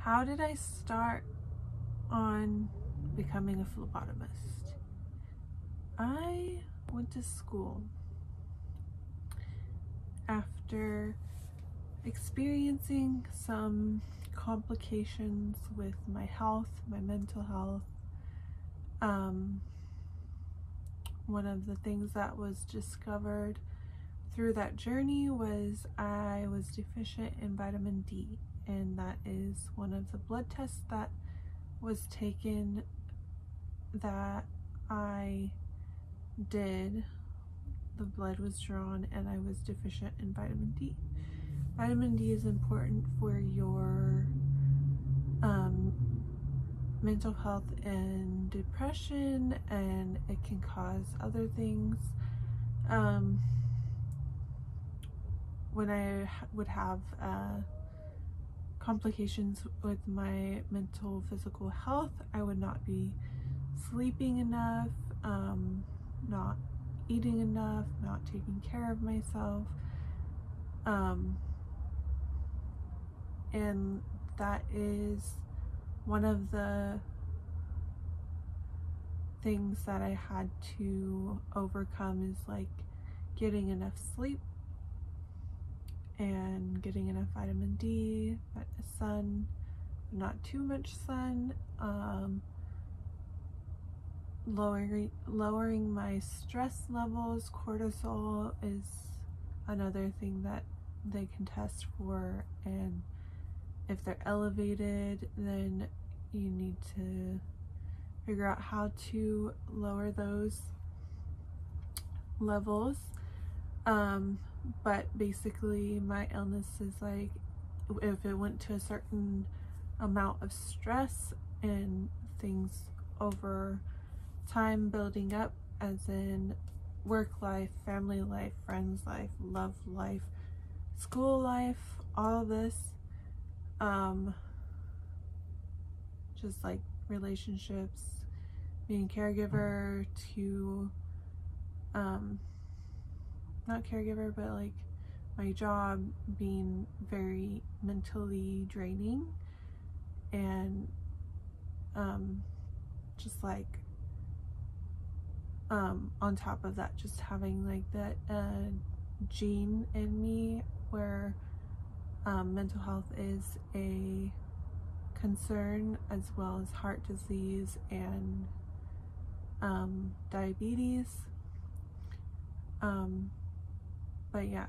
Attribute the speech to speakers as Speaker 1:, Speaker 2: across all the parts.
Speaker 1: how did I start on becoming a phlebotomist? I went to school after experiencing some complications with my health, my mental health. One of the things that was discovered through that journey was I was deficient in vitamin D, and that is one of the blood tests that was taken that I did. The blood was drawn and I was deficient in vitamin D. Vitamin D is important for your mental health and depression, and it can cause other things. When I would have complications with my mental physical health, I would not be sleeping enough, not eating enough, not taking care of myself, and that is one of the things that I had to overcome, is like getting enough sleep and getting enough vitamin D, sun, not too much sun, lowering my stress levels. Cortisol is another thing that they can test for, and if they're elevated, then you need to figure out how to lower those levels. But basically my illness is like, if it went to a certain amount of stress and things over time building up, as in work life, family life, friends life, love life, school life, all of this, just like relationships, being caregiver to not caregiver, but like my job being very mentally draining, and just like on top of that, just having like that gene in me where mental health is a concern, as well as heart disease and diabetes. But yeah,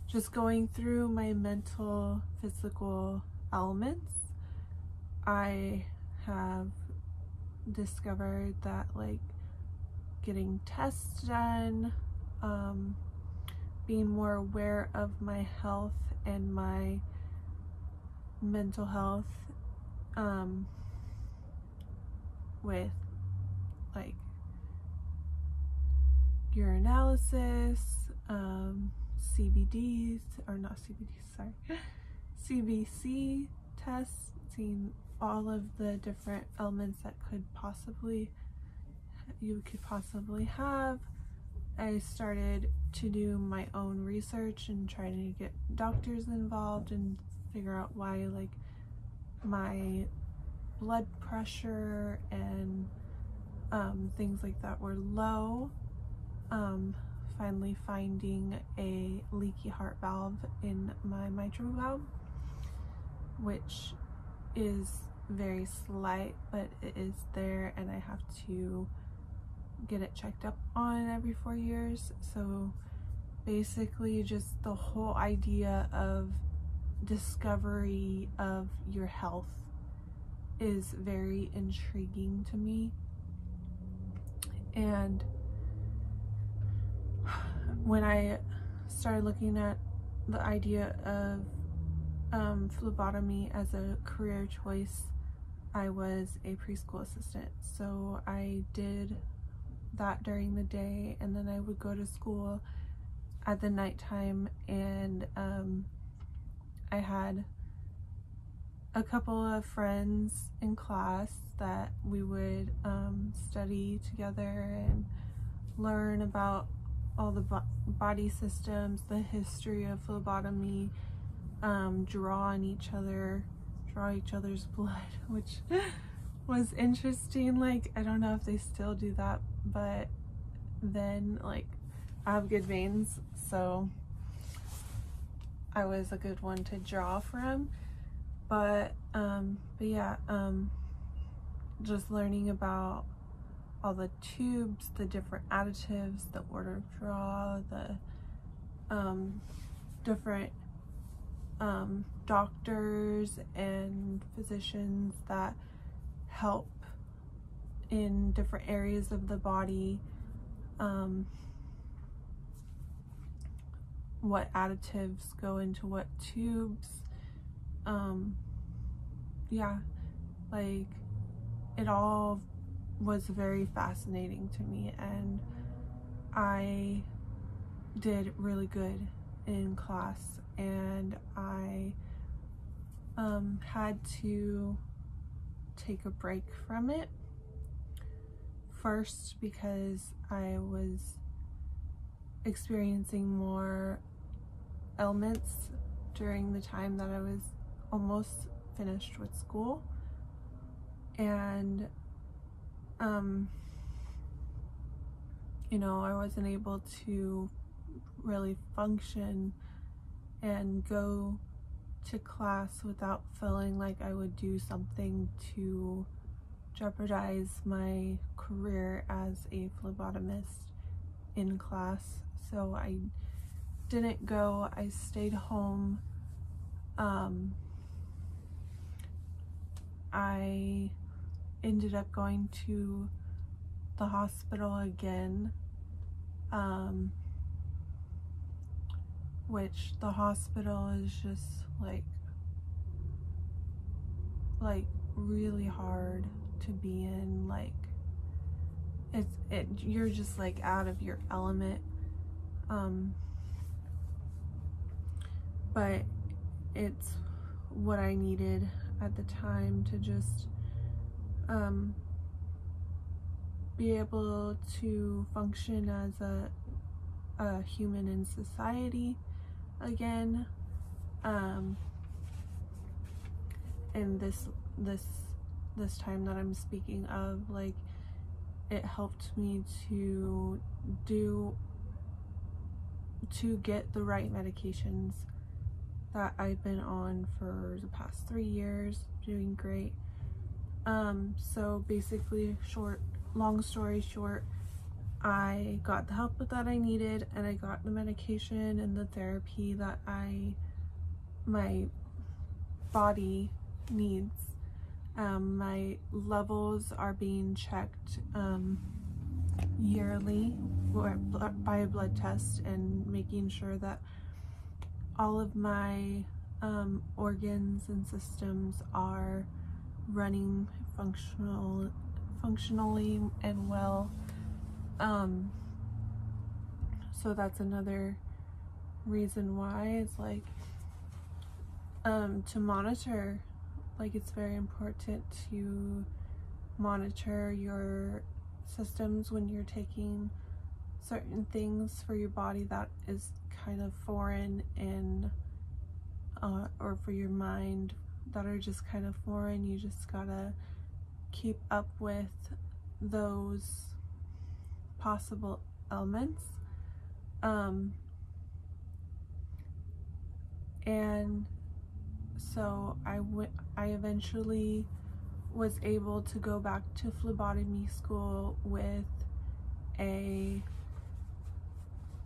Speaker 1: just going through my mental, physical elements, I have discovered that like getting tests done, being more aware of my health and my mental health, with like urinalysis, CBDs, or not CBDs, sorry, CBC tests, seeing all of the different elements that you could possibly have. I started to do my own research and trying to get doctors involved and figure out why like my blood pressure and things like that were low. Finally finding a leaky heart valve in my mitral valve, which is very slight, but it is there, and I have to get it checked up on every 4 years. So basically just the whole idea of discovery of your health is very intriguing to me. And when I started looking at the idea of phlebotomy as a career choice, I was a preschool assistant, so I did that during the day, and then I would go to school at the nighttime, and I had a couple of friends in class that we would study together and learn about all the body systems, the history of phlebotomy, draw on each other draw each other's blood, which was interesting. Like, I don't know if they still do that, but then, like, I have good veins, so I was a good one to draw from. But yeah, just learning about all the tubes, the different additives, the order of draw, the different doctors and physicians that help in different areas of the body, what additives go into what tubes. Yeah, like, it all was very fascinating to me, and I did really good in class, and I had to take a break from it. First, because I was experiencing more ailments during the time that I was almost finished with school, and you know, I wasn't able to really function and go to class without feeling like I would do something to jeopardize my career as a phlebotomist in class. So I didn't go. I stayed home. I ended up going to the hospital again, which the hospital is just like really hard to be in. Like, you're just like out of your element, but it's what I needed at the time to just be able to function as a human in society again. And this time that I'm speaking of, like, it helped me to get the right medications that I've been on for the past 3 years, doing great. So basically, long story short, I got the help that I needed, and I got the medication and the therapy that my body needs. My levels are being checked yearly by a blood test, and making sure that all of my organs and systems are running functionally and well. So that's another reason why it's like to monitor. Like, it's very important to monitor your systems when you're taking certain things for your body that is kind of foreign, and or for your mind that are just kind of foreign. You just gotta keep up with those possible ailments. And so I eventually was able to go back to phlebotomy school with a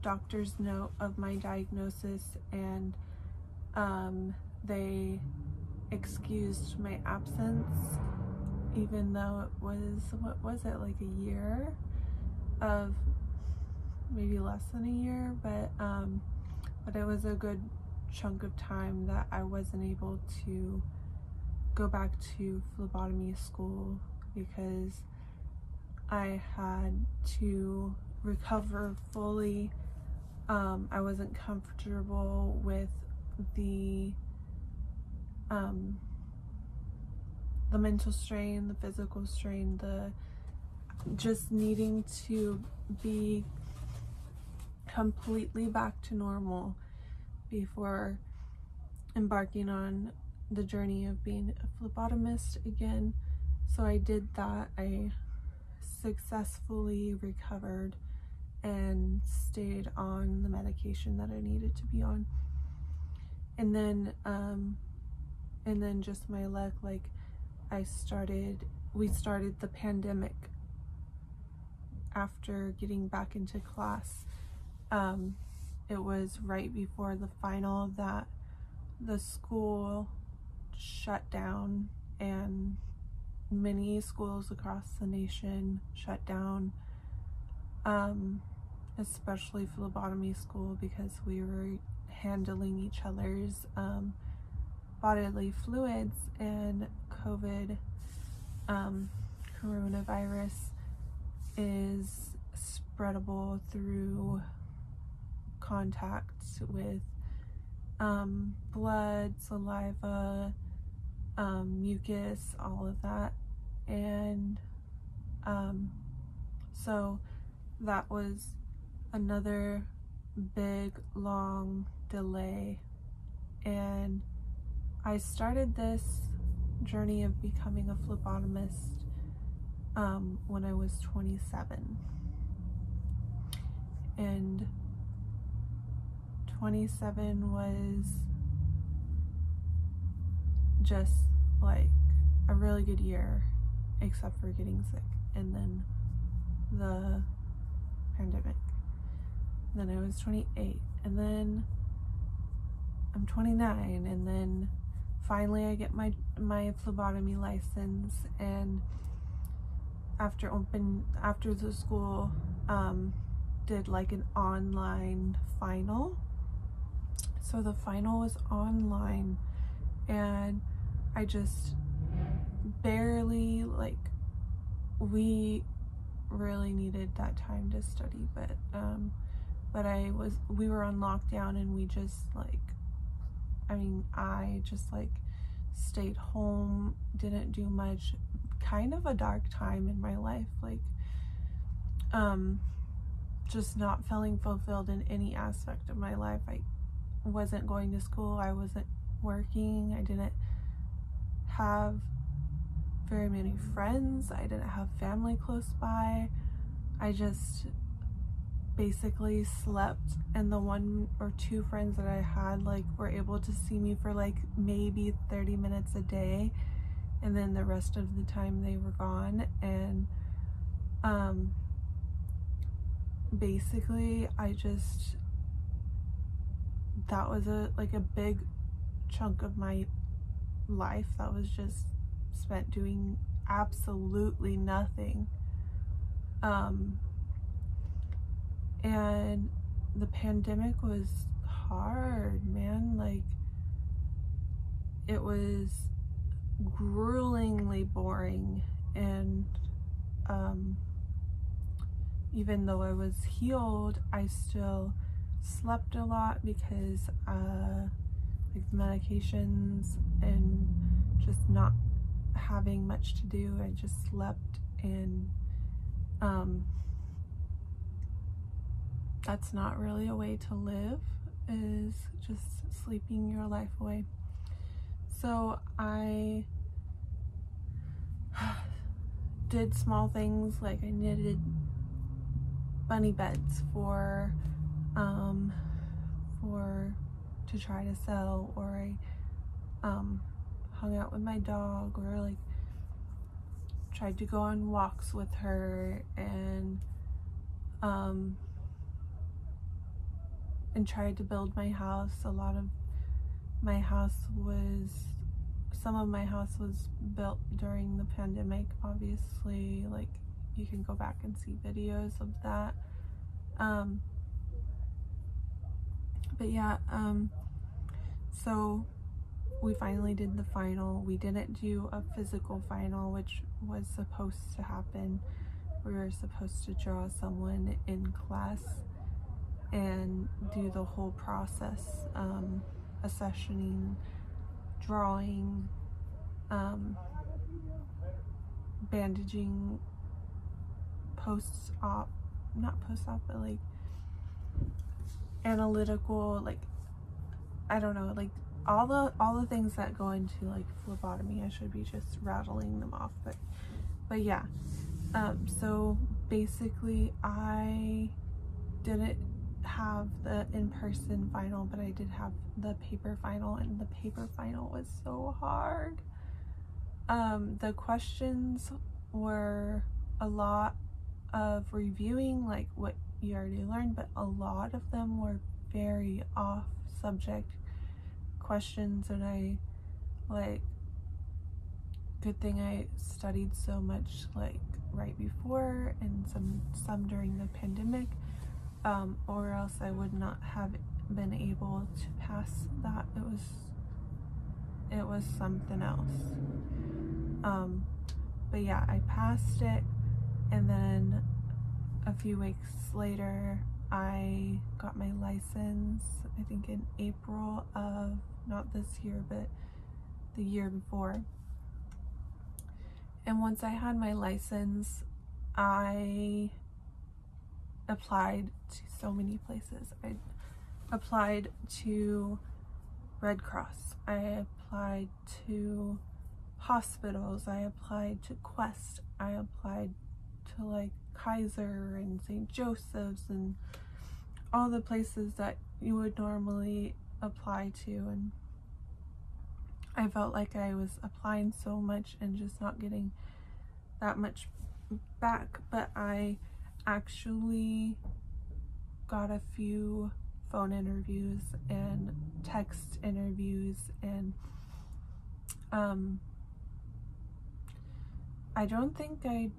Speaker 1: doctor's note of my diagnosis, and they excused my absence, even though it was, what was it, like a year of, maybe less than a year, but it was a good chunk of time that I wasn't able to go back to phlebotomy school, because I had to recover fully. I wasn't comfortable with the mental strain, the physical strain, the just needing to be completely back to normal before embarking on the journey of being a phlebotomist again. So I did that. I successfully recovered and stayed on the medication that I needed to be on. And then just my luck, like we started the pandemic after getting back into class. It was right before the final that the school shut down, and many schools across the nation shut down, especially phlebotomy school, because we were handling each other's bodily fluids, and coronavirus is spreadable through contact with blood, saliva, mucus, all of that. And so that was another big long delay, and I started this journey of becoming a phlebotomist when I was 27, and 27 was just like a really good year, except for getting sick and then the pandemic. Then I was 28, and then I'm 29, and then finally I get my phlebotomy license. And after the school did like an online final, so the final was online, and I just barely, like, we really needed that time to study, but we were on lockdown, and we just I just like stayed home, didn't do much. Kind of a dark time in my life, like just not feeling fulfilled in any aspect of my life. I wasn't going to school, I wasn't working, I didn't have very many friends, I didn't have family close by. I just basically slept, and the 1 or 2 friends that I had like were able to see me for like maybe 30 minutes a day, and then the rest of the time they were gone. And basically that was a big chunk of my life that was just spent doing absolutely nothing. And the pandemic was hard, man. Like, it was gruelingly boring, and even though I was healed, I still slept a lot because like medications and just not having much to do, I just slept. And that's not really a way to live, is just sleeping your life away. So I did small things, like I knitted bunny beds to try to sell, or I hung out with my dog, or like tried to go on walks with her, and tried to build my house. Some of my house was built during the pandemic, obviously. Like, you can go back and see videos of that. But yeah, so we finally did the final. We didn't do a physical final, which was supposed to happen. We were supposed to draw someone in class and do the whole process, accessioning, drawing, bandaging, post-op, not post-op, but like analytical, like, I don't know, like all the things that go into like phlebotomy. I should be just rattling them off, but yeah. So basically I didn't have the in-person final, but I did have the paper final, and the paper final was so hard. The questions were a lot of reviewing like what you already learned, but a lot of them were very off subject questions, and I like, good thing I studied so much like right before and some during the pandemic, or else I would not have been able to pass that. It was something else. But yeah, I passed it, and then a few weeks later I got my license, I think in April of, not this year, but the year before. And once I had my license, I applied to so many places. I applied to Red Cross, I applied to hospitals, I applied to Quest, I applied to like Kaiser and St. Joseph's and all the places that you would normally apply to, and I felt like I was applying so much and just not getting that much back. But I actually got a few phone interviews and text interviews, and I don't think I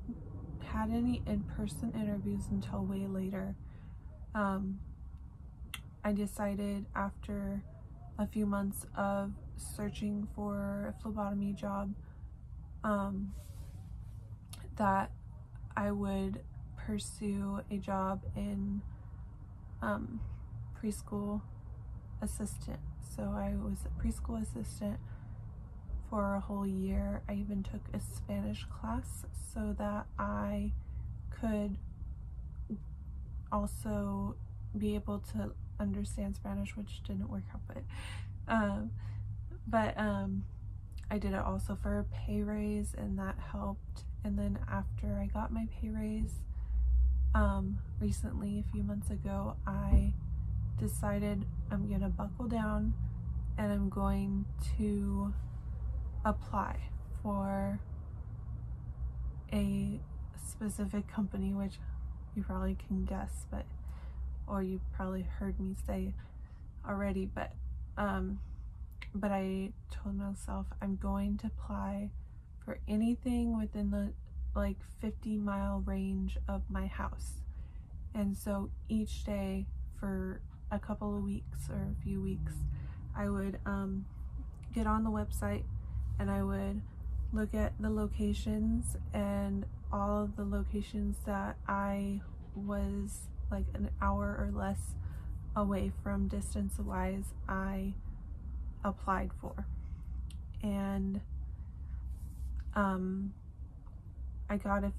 Speaker 1: had any in-person interviews until way later. I decided after a few months of searching for a phlebotomy job that I would pursue a job in preschool assistant. So I was a preschool assistant for a whole year. I even took a Spanish class so that I could also be able to understand Spanish, which didn't work out, but I did it also for a pay raise, and that helped. And then after I got my pay raise recently, a few months ago, I decided I'm gonna buckle down and I'm going to apply for a specific company, which you probably can guess, or you probably heard me say already, but I told myself I'm going to apply for anything within the like 50-mile range of my house. And so each day for a couple of weeks or a few weeks, I would get on the website and I would look at the locations, and all of the locations that I was like an hour or less away from distance wise, I applied for. And I got a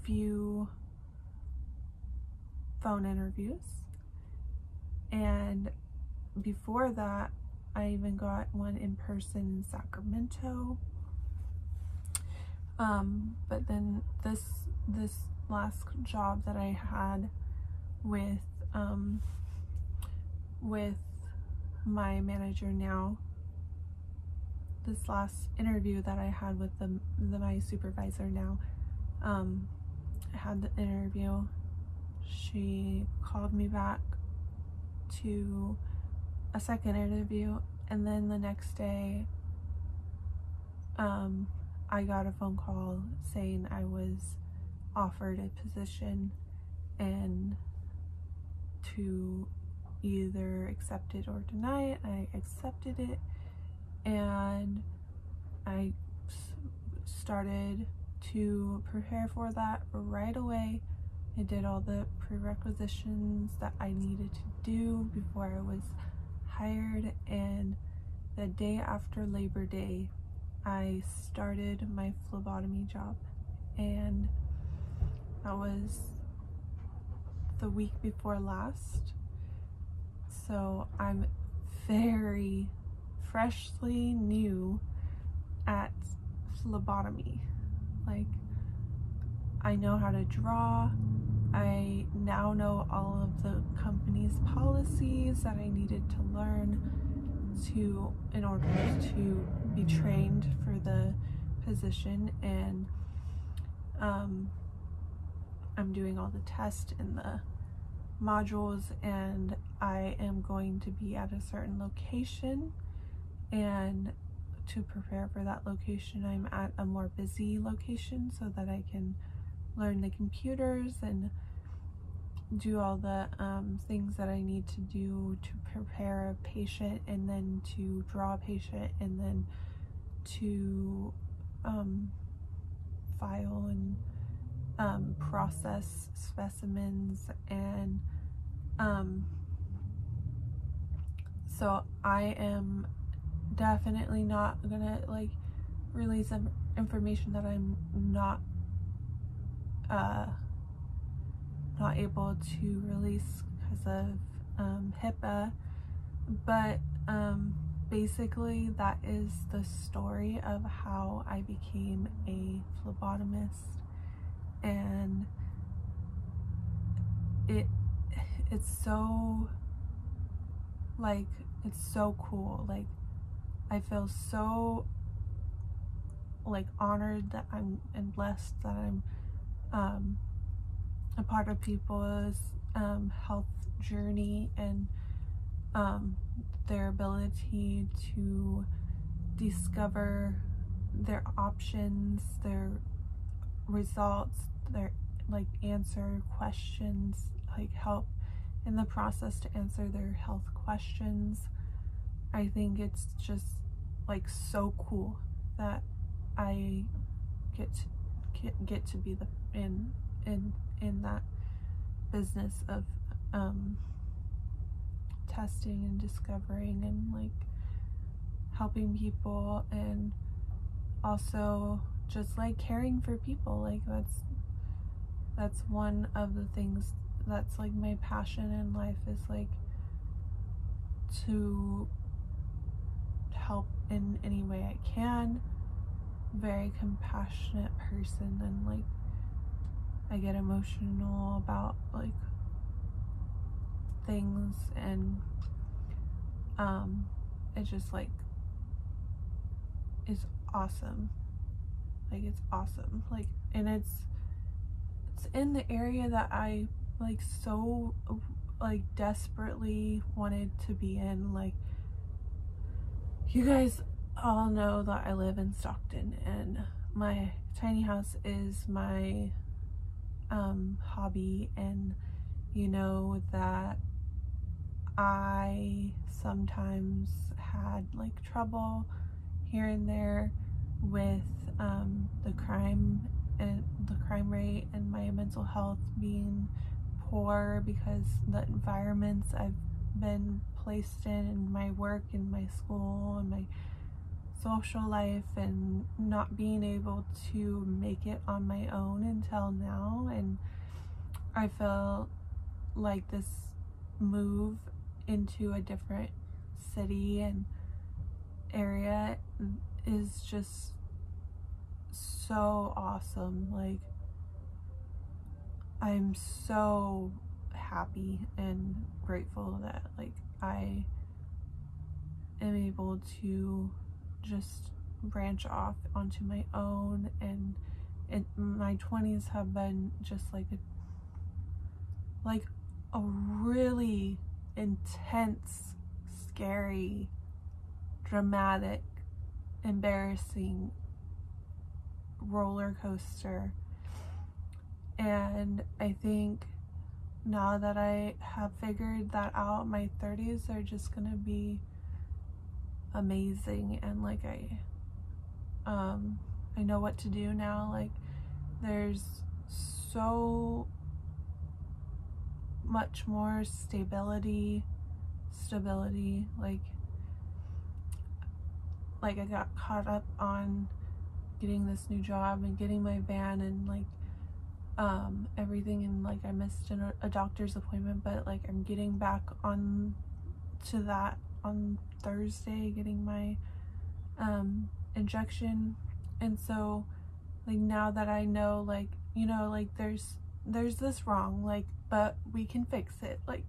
Speaker 1: few phone interviews, and before that I even got one in person in Sacramento. But then this last job that I had with my manager now, this last interview that I had with my supervisor now, I had the interview. She called me back to a second interview, and then the next day I got a phone call saying I was offered a position and to either accept it or deny it. I accepted it, and I started to prepare for that right away. I did all the prerequisitions that I needed to do before I was hired, and the day after Labor Day I started my phlebotomy job, and that was the week before last. So I'm very freshly new at phlebotomy. Like, I know how to draw. I now know all of the company's policies that I needed to learn in order to be trained for the position, and I'm doing all the tests in the modules, and I am going to be at a certain location, and to prepare for that location I'm at a more busy location so that I can learn the computers and do all the things that I need to do to prepare a patient, and then to draw a patient, and then to file and process specimens. And so I am definitely not gonna like release information that I'm not able to release because of HIPAA, but basically that is the story of how I became a phlebotomist. And it's so like, it's so cool. Like, I feel so like honored that and blessed that I'm a part of people's health journey, and their ability to discover their options, their results, their like answer questions, like help in the process to answer their health questions. I think it's just like so cool that I get to be in that business of testing and discovering and like helping people, and also just like caring for people. Like that's one of the things that's like my passion in life, is like to help in any way I can. Very compassionate person, and like I get emotional about like things, and it just like is awesome. Like, it's awesome. Like, and it's in the area that I like so like desperately wanted to be in. Like, you guys all know that I live in Stockton, and my tiny house is my hobby, and you know that I sometimes had like trouble here and there with the crime rate and my mental health being poor, because the environments I've been placed in my work and my school and my social life, and not being able to make it on my own until now. And I feel like this move into a different city and area is just so awesome. Like, I'm so happy and grateful that like I am able to just branch off onto my own, and my 20s have been just like a really intense, scary, dramatic, embarrassing roller coaster. And I think now that I have figured that out, my 30s are just gonna be amazing. And like I know what to do now. Like, there's so much more stability. Like I got caught up on getting this new job and getting my van and like everything, and like I missed a doctor's appointment, but like I'm getting back on to that on Thursday getting my injection. And so like now that I know, like, you know, like there's this wrong, like, but we can fix it, like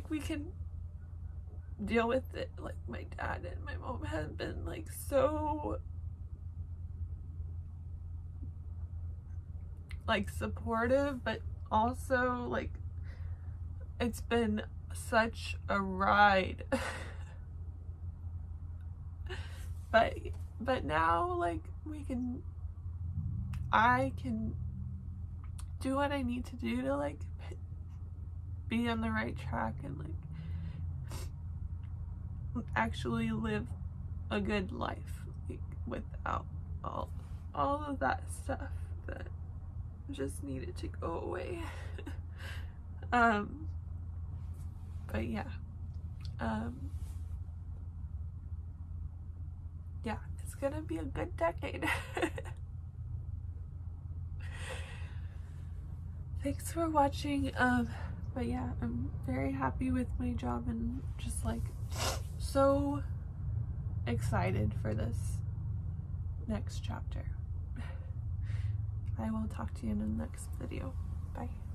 Speaker 1: we can deal with it. Like my dad and my mom have been like so like supportive, but also like it's been such a ride. but now like I can do what I need to do to like be on the right track and like actually live a good life, like without all of that stuff that just needed to go away. But yeah, yeah, it's gonna be a good decade. Thanks for watching. But yeah, I'm very happy with my job and just like so excited for this next chapter. I will talk to you in the next video. Bye.